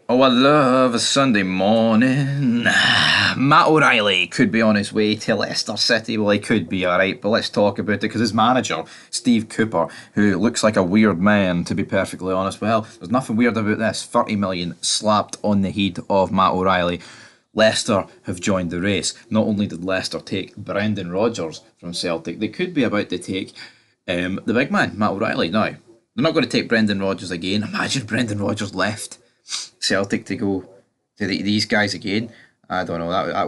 Oh, I love a Sunday morning. Matt O'Reilly could be on his way to Leicester City. Well, he could be, alright, but let's talk about it because his manager, Steve Cooper, who looks like a weird man, to be perfectly honest. Well, there's nothing weird about this. 30 million slapped on the head of Matt O'Reilly. Leicester have joined the race. Not only did Leicester take Brendan Rodgers from Celtic, they could be about to take the big man, Matt O'Reilly. Now, they're not going to take Brendan Rodgers again. Imagine Brendan Rodgers left Celtic to go to these guys again. I don't know. That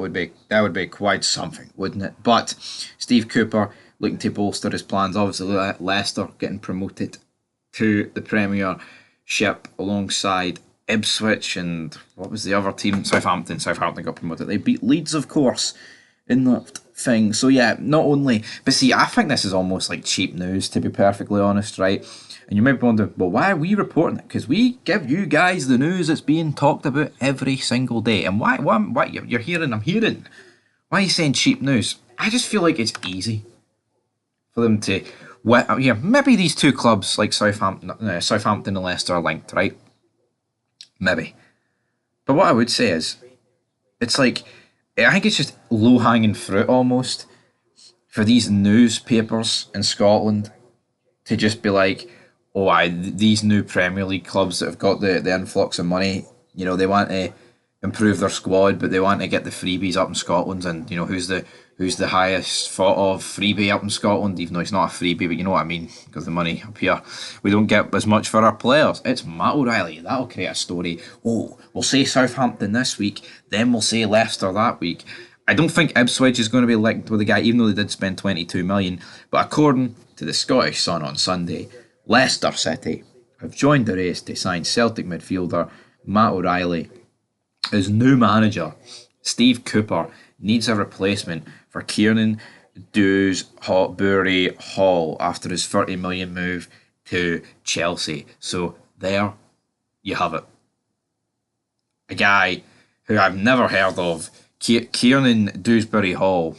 would be quite something, wouldn't it? But Steve Cooper looking to bolster his plans. Obviously, Leicester getting promoted to the Premiership alongside Ipswich and what was the other team? Southampton. Southampton got promoted. They beat Leeds, of course, in that thing. So yeah, not only, but see, I think this is almost like cheap news, to be perfectly honest, right? And you might wonder, well, why are we reporting it? Because we give you guys the news that's being talked about every single day. And why you're hearing, I'm hearing. Why are you saying cheap news? I just feel like it's easy for them to, yeah, maybe these two clubs like Southampton and Leicester are linked, right? Maybe. But what I would say is, it's like, I think it's just low hanging fruit almost for these newspapers in Scotland to just be like, oh, these new Premier League clubs that have got the influx of money, they want to improve their squad, but they want to get the freebies up in Scotland. And who's the highest thought of freebie up in Scotland? Even though it's not a freebie, but you know what I mean, because the money up here, we don't get as much for our players. It's Matt O'Reilly. That'll create a story. Oh, we'll say Southampton this week, then we'll say Leicester that week. I don't think Ipswich is going to be linked with the guy, even though they did spend 22 million. But according to the Scottish Sun on Sunday, Leicester City have joined the race to sign Celtic midfielder Matt O'Reilly. His new manager, Steve Cooper, needs a replacement for Kieran Dewsbury Hall after his 30 million move to Chelsea. So there you have it. A guy who I've never heard of, Kieran Dewsbury Hall.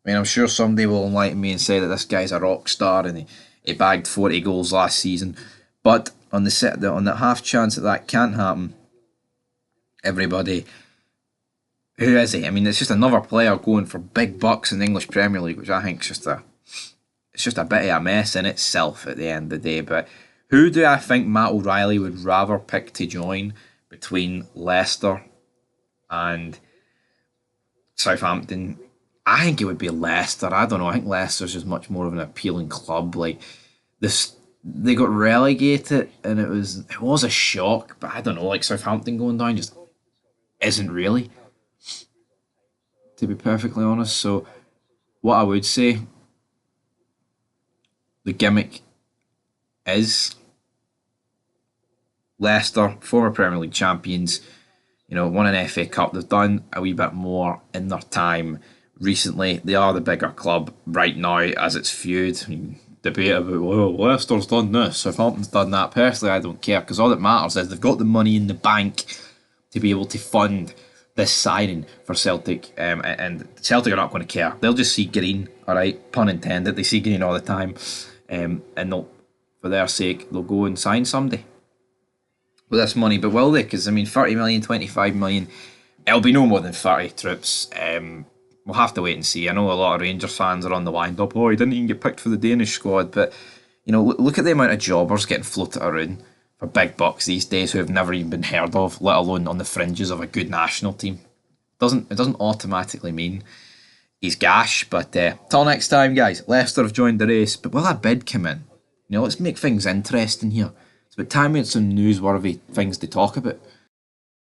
I mean, I'm sure somebody will enlighten me and say that this guy's a rock star and he bagged 40 goals last season. But on the half chance that can't happen, everybody, who is he? I mean, it's just another player going for big bucks in the English Premier League, which I think is just a bit of a mess in itself at the end of the day. But who do I think Matt O'Reilly would rather pick to join between Leicester and Southampton? I think it would be Leicester. I don't know. I think Leicester's just much more of an appealing club. Like this, they got relegated, and it was a shock. But I don't know. Like Southampton going down just isn't really, to be perfectly honest. So, what I would say, the gimmick is Leicester, former Premier League champions. Won an FA Cup. They've done a wee bit more in their time recently. They are the bigger club right now as it's feud. I mean, debate about, well, Leicester's done this, Southampton's done that. Personally, I don't care, because all that matters is they've got the money in the bank to be able to fund this signing for Celtic, and Celtic are not going to care. They'll just see green, alright, pun intended. They see green all the time, and they'll, for their sake, they'll go and sign somebody with this money. But will they? Because, I mean, 30 million, 25 million, it'll be no more than 30 troops. We'll have to wait and see. I know a lot of Rangers fans are on the wind up. Oh, he didn't even get picked for the Danish squad. But, look at the amount of jobbers getting floated around for big bucks these days who have never even been heard of, let alone on the fringes of a good national team. It doesn't automatically mean he's gash. But till next time, guys, Leicester have joined the race. But will a bid come in? Let's make things interesting here. It's about time we had some newsworthy things to talk about.